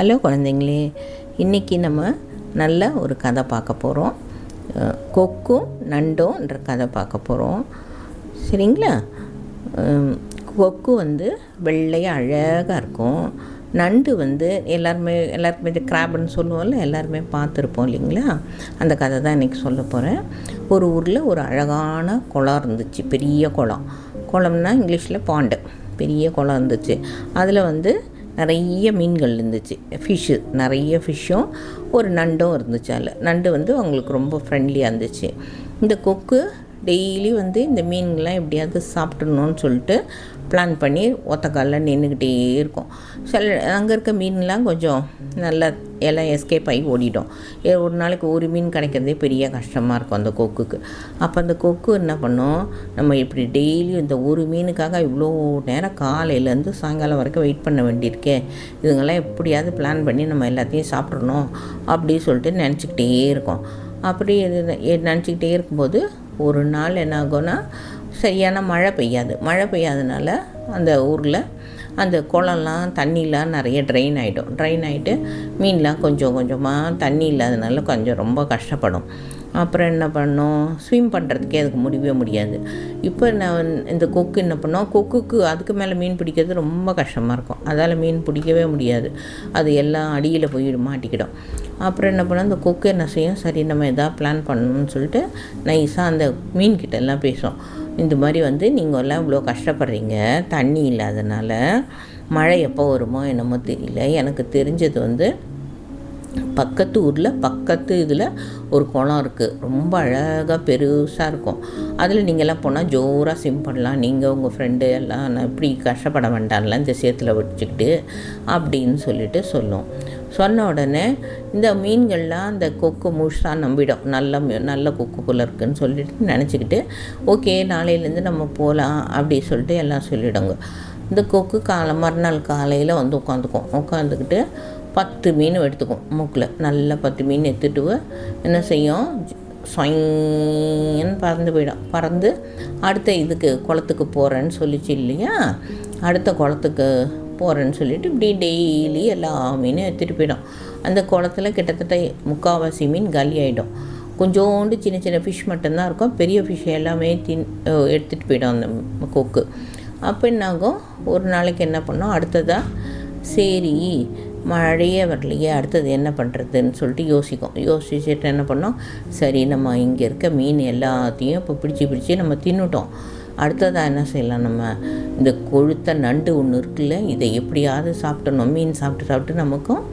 Hello குழந்தைங்களே, இன்றைக்கி நம்ம நல்ல ஒரு கதை பார்க்க போகிறோம். கொக்கும் நண்டோன்ற கதை பார்க்க போகிறோம். சரிங்களா? கொக்கு வெள்ளையாக அழகாக இருக்கும். நண்டு எல்லாருமே கிராப்னு சொல்லுவோம்ல, எல்லாருமே பார்த்துருப்போம் இல்லைங்களா? அந்த கதை தான் இன்றைக்கி சொல்ல போகிறேன். ஒரு ஊரில் ஒரு அழகான குளம் இருந்துச்சு, பெரிய குளம்னா இங்கிலீஷில் பாண்டு. பெரிய குளம் இருந்துச்சு. அதில் நிறைய மீன்கள் இருந்துச்சு, நிறைய ஃபிஷ்ஷும் ஒரு நண்டும் இருந்துச்சு. அதில் நண்டு அவங்களுக்கு ரொம்ப ஃப்ரெண்ட்லியாக இருந்துச்சு. இந்த கொக்கு டெய்லி இந்த மீன்கள்லாம் எப்படியாவது சாப்பிட்ணுன்னு சொல்லிட்டு பிளான் பண்ணி ஒத்த காலில் நின்றுக்கிட்டே இருக்கும். அங்கே இருக்க மீன்லாம் கொஞ்சம் நல்லா எல்லாம் எஸ்கேப் ஆகி ஓடிடும். ஒரு நாளைக்கு ஒரு மீன் கிடைக்கிறதே பெரிய கஷ்டமாக இருக்கும் அந்த கொக்குக்கு. அப்போ அந்த கொக்கு என்ன பண்ணும், நம்ம இப்படி டெய்லி இந்த ஒரு மீனுக்காக இவ்வளோ நேரம் காலையிலேருந்து சாயங்காலம் வரைக்கும் வெயிட் பண்ண வேண்டியிருக்கே, இதுங்கெல்லாம் எப்படியாவது பிளான் பண்ணி நம்ம எல்லாத்தையும் சாப்பிட்றணும் அப்படின்னு சொல்லிட்டு நினச்சிக்கிட்டே இருக்கும். அப்படி நினச்சிக்கிட்டே இருக்கும்போது ஒரு நாள் என்ன ஆகும்னா, சரியான மழை பெய்யாதனால அந்த ஊரில் அந்த குளம்லாம் தண்ணிலாம் நிறைய ட்ரெயின் ஆகிட்டு மீன்லாம் கொஞ்சம் கொஞ்சமாக தண்ணி இல்லாதனால கொஞ்சம் ரொம்ப கஷ்டப்படும். அப்புறம் என்ன பண்ணோம், ஸ்விம் பண்ணுறதுக்கே அதுக்கு முடியாது. இப்போ நான் இந்த கொக்கு என்ன பண்ணோம், கொக்குக்கு அதுக்கு மேலே மீன் பிடிக்கிறது ரொம்ப கஷ்டமாக இருக்கும். அதால் மீன் பிடிக்கவே முடியாது, அது எல்லாம் அடியில் போய் மாட்டிக்கிடும். அப்புறம் என்ன பண்ணோம், அந்த கொக்கு என்ன செய்யும், சரி நம்ம எதாவது பிளான் பண்ணணும்னு சொல்லிட்டு நைஸாக அந்த மீன்கிட்ட எல்லாம் பேசும். இந்த மாதிரி நீங்கள் எல்லாம் இவ்வளோ கஷ்டப்படுறீங்க, தண்ணி இல்லாதனால மழை எப்போ வருமோ என்னமோ தெரியல, எனக்கு தெரிஞ்சது பக்கத்து ஊரில் இதில் ஒரு குளம் இருக்குது, ரொம்ப அழகாக பெருசாக இருக்கும். அதில் நீங்கள்லாம் போனால் ஜோராக ஸ்விம் பண்ணலாம், நீங்கள் உங்கள் ஃப்ரெண்டு எல்லாம் நான் இப்படி கஷ்டப்பட வேண்டாம்ல இந்த சேத்துல வச்சுக்கிட்டு அப்படின்னு சொல்லிட்டு சொன்ன உடனே இந்த மீன்கள்லாம் அந்த கொக்கு முழுசாக நம்பிடும், நல்ல கொக்கு போல் இருக்குதுன்னு சொல்லிட்டு நினச்சிக்கிட்டு ஓகே நாளையிலேருந்து நம்ம போகலாம் அப்படி சொல்லிட்டு எல்லாம் சொல்லிவிடுங்க. இந்த கொக்கு மறுநாள் காலையில் உட்காந்துக்கிட்டு 10 மீன் எடுத்துக்கும் மூக்கில், நல்லா 10 மீன் எடுத்துட்டு என்ன செய்யும், சொயின்னு பறந்து அடுத்த குளத்துக்கு போகிறேன்னு சொல்லிச்சு இல்லையா, அடுத்த குளத்துக்கு போகிறேன்னு சொல்லிட்டு இப்படி டெய்லி எல்லா மீனும் எடுத்துகிட்டு போயிடும். அந்த குளத்தில் கிட்டத்தட்ட 3/4 மீன் காலி ஆகிடும். கொஞ்சோண்டு சின்ன ஃபிஷ் மட்டும்தான் இருக்கும், பெரிய ஃபிஷ் எல்லாமே எடுத்துகிட்டு போயிடும் அந்த கொக்கு. அப்போ என்னாகும், ஒரு நாளைக்கு என்ன பண்ணோம், அடுத்ததாக சரி மழையே வரலையே, அடுத்தது என்ன பண்ணுறதுன்னு சொல்லிட்டு யோசிச்சுட்டு என்ன பண்ணோம், சரி நம்ம இங்கே இருக்க மீன் எல்லாத்தையும் இப்போ பிடிச்சி நம்ம தின்னுட்டோம், அடுத்ததாக என்ன செய்யலாம், நம்ம இந்த கொழுத்த நண்டு ஒன்று இருக்குல்ல, இதை எப்படியாவது சாப்பிட்டணும். மீன் சாப்பிட்டு நமக்கும்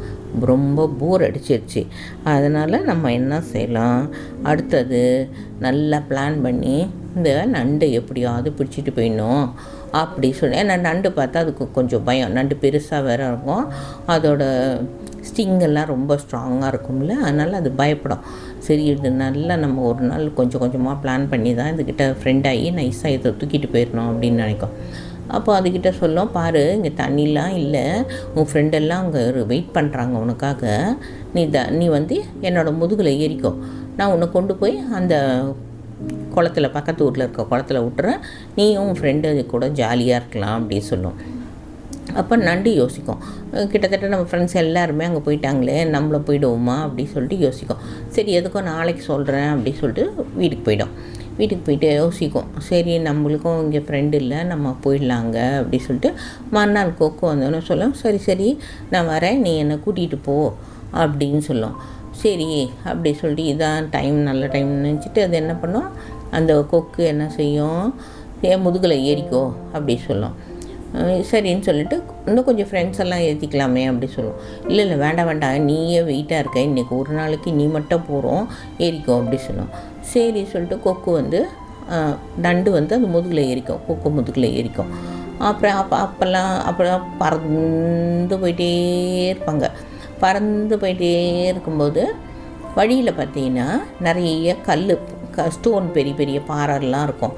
ரொம்ப போர் அடிச்சிருச்சு. அதனால் நம்ம என்ன செய்யலாம், அடுத்தது நல்லா பிளான் பண்ணி இந்த நண்டை எப்படியாவது பிடிச்சிட்டு போயிடணும் அப்படி சொல்லி. ஏன்னா நண்டு பார்த்தா அதுக்கு கொஞ்சம் பயம், நண்டு பெருசாக வேறு இருக்கும், அதோட ஸ்டிங்கெல்லாம் ரொம்ப ஸ்ட்ராங்காக இருக்கும்ல, அதனால் அது பயப்படும். சரி இது நல்லா நம்ம ஒரு நாள் கொஞ்சம் கொஞ்சமாக பிளான் பண்ணி தான் இதுக்கிட்ட ஃப்ரெண்டாகி நைஸாக இதை தூக்கிட்டு போயிடணும் அப்படின்னு நினைக்கும். அப்போ அதுக்கிட்ட சொல்லும், பாரு இங்கே தண்ணிலாம் இல்லை, உன் ஃப்ரெண்டெல்லாம் அங்கே வெயிட் பண்ணுறாங்க உனக்காக, நீ என்னோடய முதுகில் ஏறிக்கோ, நான் உன்னை கொண்டு போய் அந்த குளத்தில் பக்கத்து ஊரில் இருக்க குளத்தில் விட்டுறேன், நீயும் உன் ஃப்ரெண்டு கூட ஜாலியாக இருக்கலாம் அப்படின்னு சொல்லும். அப்போ நண்டு யோசிக்கும், கிட்டத்தட்ட நம்ம ஃப்ரெண்ட்ஸ் எல்லாருமே அங்கே போயிட்டாங்களே, நம்மள போயிடுவோமா அப்படி சொல்லிட்டு யோசிக்கும். சரி எதுக்கும் நாளைக்கு சொல்கிறேன் அப்படி சொல்லிட்டு வீட்டுக்கு போயிட்டு யோசிக்கும், சரி நம்மளுக்கும் இங்கே ஃப்ரெண்டு இல்லை, நம்ம போயிடலாங்க அப்படி சொல்லிட்டு மறுநாள் கொக்கு வந்தோன்னு சொல்லும், சரி நான் வரேன், நீ என்னை கூட்டிகிட்டு போ அப்படின்னு சொல்லும். சரி அப்படி சொல்லிட்டு இதான் நல்ல டைம் நினச்சிட்டு அது என்ன பண்ணும், அந்த கொக்கு என்ன செய்யும், என் முதுகில் ஏறிக்கோ அப்படி சொல்லும். சரின்னு சொல்லிட்டு இன்னும் கொஞ்சம் ஃப்ரெண்ட்ஸ் எல்லாம் ஏற்றிக்கலாமே அப்படி சொல்லுவோம். இல்லை வேண்டாம் நீயே வெயிட்டாக இருக்க, இன்றைக்கி ஒரு நாளைக்கு நீ மட்டும் போகிறோம், ஏறிக்கோ அப்படி சொல்லுவோம். சரி சொல்லிட்டு கொக்கு நண்டு அந்த முதுகில் ஏறிக்கும், கொக்கு முதுகில் ஏறிக்கும். அப்போல்லாம் பறந்து போயிட்டே இருப்பாங்க. பறந்து போயிட்டே இருக்கும்போது வழியில் பார்த்தீங்கன்னா நிறைய ஸ்டோன் பெரிய பெரிய பாறைலாம் இருக்கும்.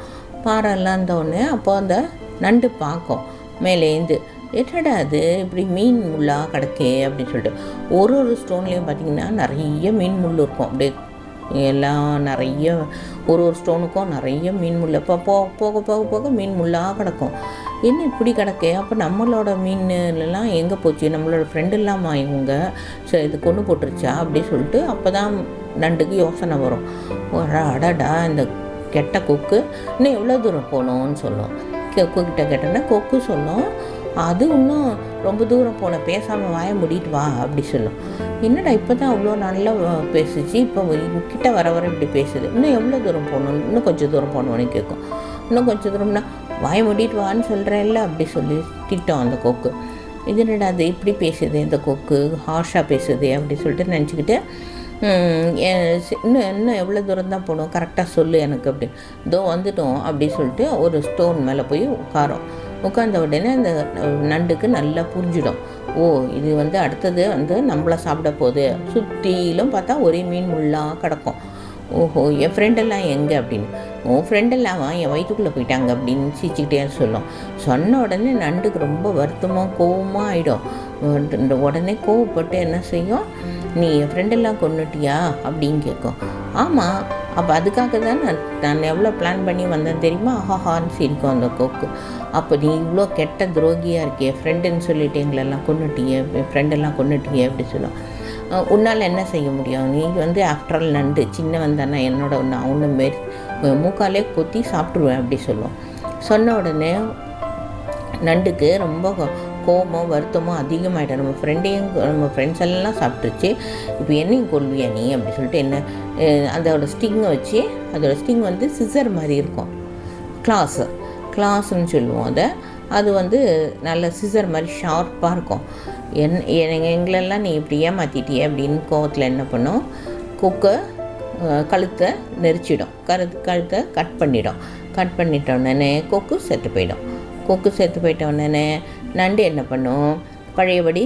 பாறைலாம் இருந்தோடனே அப்போ அந்த நண்டு பார்க்கும் மேலேந்து, என்னடா அது இப்படி மீன் முள்ளாக கிடக்கே அப்படின்னு சொல்லிட்டு. ஒரு ஸ்டோன்லேயும் பார்த்திங்கன்னா நிறைய மீன் முள் இருக்கும், அப்படியே எல்லாம் நிறைய ஒரு ஸ்டோனுக்கும் நிறைய மீன் முள். இப்போ போக போக போக மீன் முள்ளாக கிடக்கும். என்ன இப்படி கிடக்கு, அப்போ நம்மளோட மீன்லாம் எங்கே போச்சு, நம்மளோட ஃப்ரெண்டு இல்லாமல் இவங்க சரி இது கொண்டு போட்டுருச்சா அப்படி சொல்லிட்டு அப்போ தான் நண்டுக்கு யோசனை வரும். அடடா இந்த கெட்ட கொக்கு இன்னும் எவ்வளோ தூரம் போகணும்னு சொல்லும். கொக்குக்கிட்ட கேட்டோன்னா கொக்கு சொல்லும், அது இன்னும் ரொம்ப தூரம் போன, பேசாமல் வாய மூடிட்டு வா அப்படி சொல்லும். என்னடா இப்போ தான் அவ்வளோ நல்லா பேசுச்சு, இப்போ கிட்ட வர வர இப்படி பேசுது, இன்னும் எவ்வளோ தூரம் போகணும், இன்னும் கொஞ்சம் தூரம் போகணுன்னு கேட்கும். இன்னும் கொஞ்சம் தூரம்னா வாய மூடிட்டு வான்னு சொல்கிறேன்ல அப்படி சொல்லி திட்டம் அந்த கொக்கு. இது என்னடா அது இப்படி பேசுது இந்த கொக்கு, ஹார்ஷாக பேசுது அப்படி சொல்லிட்டு நினச்சிக்கிட்டு இன்னும் எவ்வளோ தூரம் தான் போகணும் கரெக்டாக சொல்லு எனக்கு அப்படி, இதோ வந்துட்டோம் அப்படி சொல்லிட்டு ஒரு ஸ்டோன் மேலே போய் உட்கார்ந்த உடனே அந்த நண்டுக்கு நல்லா புரிஞ்சிடும். ஓ இது அடுத்தது நம்மளை சாப்பிட போகுது. சுற்றிலும் பார்த்தா ஒரே மீன் முள்ளாக கிடக்கும். ஓஹோ என் ஃப்ரெண்டெல்லாம் எங்கே அப்படின்னு, உன் ஃப்ரெண்டெல்லாம் என் வயிற்றுக்குள்ளே போயிட்டாங்க அப்படின்னு சிரிச்சுக்கிட்டே சொல்லும். சொன்ன உடனே நண்டுக்கு ரொம்ப வருத்தமாக கோவமாக ஆகிடும். உடனே கோவப்பட்டு என்ன செய்யும், நீ என் ஃப்ரெண்டெல்லாம் கொன்னுட்டியா அப்படின்னு கேட்கும். ஆமாம், அப்போ அதுக்காக தான் நான் எவ்வளோ பிளான் பண்ணி வந்தேன் தெரியுமா, ஆஹான்னு சிரிக்கும் அந்த கொக்கு. அப்போ நீ இவ்வளோ கெட்ட துரோகியாக இருக்கிய, ஃப்ரெண்டுன்னு சொல்லிட்டு எங்களெல்லாம் கொன்னுட்டிய, என் ஃப்ரெண்டெல்லாம் கொன்னுட்டிய அப்படி சொல்லும். உன்னால் என்ன செய்ய முடியும், நீ ஆஃப்டர் ஆல் நண்டு சின்னவன் தானே, என்னோட நான் ஒன்று மாரி மூக்காலே கொத்தி சாப்பிட்ருவேன் அப்படி சொல்லும். சொன்ன உடனே நண்டுக்கு ரொம்ப கோபமோ வருத்தமோ அதிகமாகிட்டேன். நம்ம ஃப்ரெண்ட்ஸ் எல்லாம் சாப்பிட்ருச்சு, இப்போ என்னையும் கொள்வியா நீ அப்படி சொல்லிட்டு என்ன அதோட ஸ்டிங்கை வச்சு, அதோட ஸ்டிங் சிசர் மாதிரி இருக்கும், கிளாஸ்ன்னு சொல்லுவோம் அதை. அது நல்ல சிசர் மாதிரி ஷார்ப்பாக இருக்கும். எங்களெல்லாம் நீ இப்படி ஏமாற்றிட்டியே அப்படின்னு கோவத்தில் என்ன பண்ணும், கொக்கை கழுத்தை நெரிச்சிடும், கழுத்தை கட் பண்ணிட்ட உடனே கொக்கு செத்து போயிட்ட உடனே நண்டு என்ன பண்ணும், பழையபடி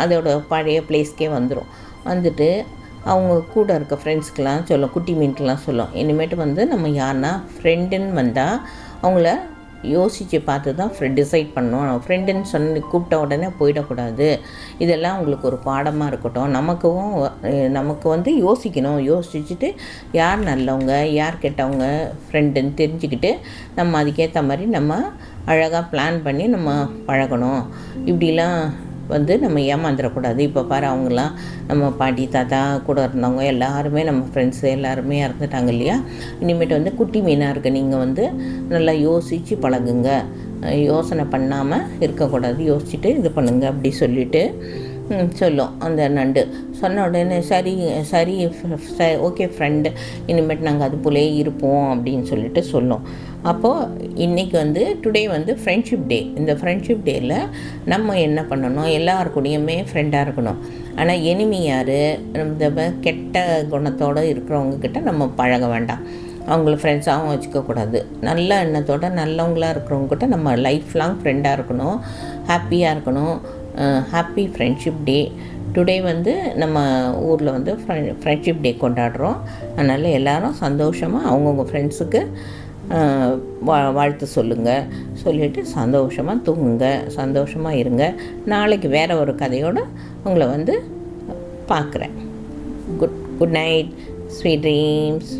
அதோட பழைய பிளேஸ்க்கே வந்துட்டு அவங்க கூட இருக்க ஃப்ரெண்ட்ஸ்க்கெலாம் சொல்லும், குட்டி மீனுக்கெலாம் சொல்லும், இனிமேட்டு நம்ம யாருன்னா ஃப்ரெண்டுன்னு வந்தால் அவங்கள யோசித்து பார்த்து தான் டிசைட் பண்ணணும், ஃப்ரெண்டுன்னு சொல்லி கூப்பிட்ட உடனே போயிடக்கூடாது, இதெல்லாம் உங்களுக்கு ஒரு பாடமாக இருக்கட்டும், நமக்கு யோசிக்கணும், யோசிச்சுட்டு யார் நல்லவங்க யார் கெட்டவங்க ஃப்ரெண்டுன்னு தெரிஞ்சுக்கிட்டு நம்ம அதுக்கேற்ற மாதிரி நம்ம அழகாக பிளான் பண்ணி நம்ம பழகணும், இப்படிலாம் நம்ம ஏமாந்துடக்கூடாது. இப்போ பாரு அவங்களாம் நம்ம பாட்டி தாத்தா கூட இருந்தவங்க எல்லாருமே நம்ம ஃப்ரெண்ட்ஸு எல்லாருமே இறந்துட்டாங்க இல்லையா, இனிமேட்டு குட்டி மீனாக இருக்குது, நீங்கள் நல்லா யோசித்து பழகுங்க, யோசனை பண்ணாமல் இருக்கக்கூடாது, யோசிச்சுட்டு இது பண்ணுங்க அப்படி சொல்லிவிட்டு சொல்லும் அந்த நண்டு. சொன்ன உடனே சரி ஓகே ஃப்ரெண்டு, இனிமேட்டு நாங்கள் அது போலே இருப்போம் அப்படின்னு சொல்லிட்டு சொல்லும். அப்போது இன்றைக்கி டுடே ஃப்ரெண்ட்ஷிப் டே. இந்த ஃப்ரெண்ட்ஷிப் டேயில் நம்ம என்ன பண்ணணும், எல்லாருக்கூடையுமே ஃப்ரெண்டாக இருக்கணும். ஆனால் எனிமி யார், இந்த கெட்ட குணத்தோடு இருக்கிறவங்கக்கிட்ட நம்ம பழக வேண்டாம், அவங்கள ஃப்ரெண்ட்ஸாகவும் வச்சுக்கக்கூடாது. நல்ல எண்ணத்தோடு நல்லவங்களாக இருக்கிறவங்கக்கிட்ட நம்ம லைஃப் லாங் ஃப்ரெண்டாக இருக்கணும், ஹாப்பியாக இருக்கணும். Happy friendship day. டுடே நம்ம ஊரில் ஃப்ரெண்ட்ஷிப் டே கொண்டாடுறோம். அதனால் எல்லோரும் சந்தோஷமாக அவங்கவுங்க ஃப்ரெண்ட்ஸுக்கு வாழ்த்து சொல்லிவிட்டு சந்தோஷமாக தூங்குங்க, சந்தோஷமாக இருங்க. நாளைக்கு வேறு ஒரு கதையோடு உங்களை பார்க்குறேன். Good night, sweet dreams.